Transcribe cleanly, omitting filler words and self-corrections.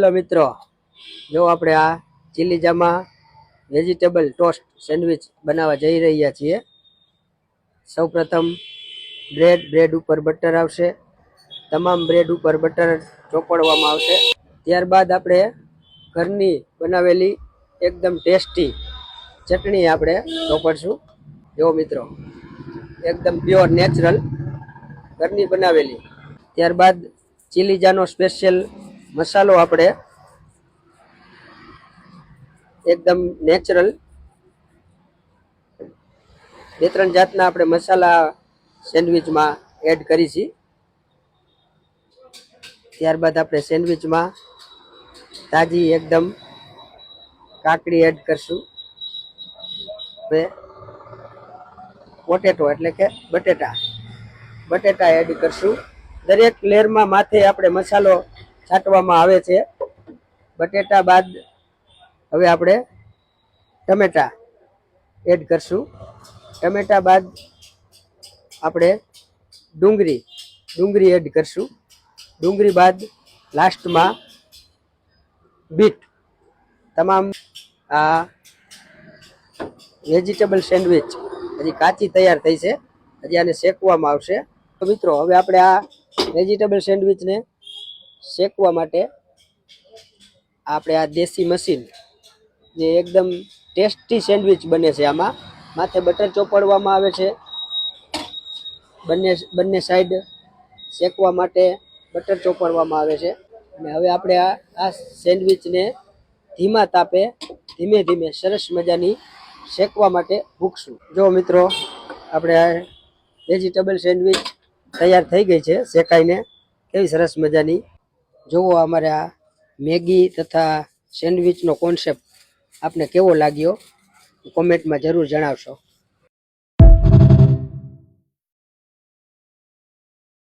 Hello મિત્રો, જો આપણે આ chilli Jama vegetable toast sandwich બનાવવા જઈ રહ્યા છીએ. સૌપ્રથમ બ્રેડ ઉપર બટર આવશે. તમામ બ્રેડ ઉપર બટર ચોપડવામાં આવશે. ત્યારબાદ આપણે ઘરની બનાવેલી એકદમ ટેસ્ટી ચટણી આપણે ચોપડશું. જો મિત્રો, એકદમ પ્યોર નેચરલ ઘરની બનાવેલી. ત્યારબાદ ચીલી જાનો સ્પેશિયલ મસાલો આપણે એકદમ નેચરલ 2-3 જાતના આપણે મસાલા સેન્ડવિચમાં એડ કરીશી. ત્યારબાદ આપણે સેન્ડવિચમાં તાજી એકદમ કાકડી એડ કરશું. હવે પોટેટો એટલે કે બટેટા એડ કરશું. દરેક લેયરમાં માથે આપણે મસાલો છાંટવામાં આવે છે. બટેટા બાદ હવે આપણે ટમેટા એડ કરશું. ટમેટા બાદ આપણે ડુંગળી એડ કરશું. ડુંગળી બાદ લાસ્ટમાં બીટ. તમામ આ વેજીટેબલ સેન્ડવિચ હજી કાચી તૈયાર થઈ છે, હજી આને શેકવામાં આવશે. તો મિત્રો, હવે આપણે આ વેજીટેબલ સેન્ડવિચને શેકવા માટે આપણે આ દેશી મશીન જે એકદમ ટેસ્ટી સેન્ડવિચ બને છે, આમાં માથે બટર ચોપડવામાં આવે છે. બંને સાઈડ શેકવા માટે બટર ચોપડવામાં આવે છે. અને હવે આપણે આ સેન્ડવિચને ધીમા તાપે ધીમે ધીમે સરસ મજાની શેકવા માટે મૂકશું. જો મિત્રો, આપણે આ વેજીટેબલ સેન્ડવિચ તૈયાર થઈ ગઈ છે શેકાઈને. કેવી સરસ મજાની. જુઓ, અમારે આ મેગી તથા સેન્ડવિચનો કોન્સેપ્ટ આપને કેવો લાગ્યો કોમેન્ટમાં જરૂર જણાવશો.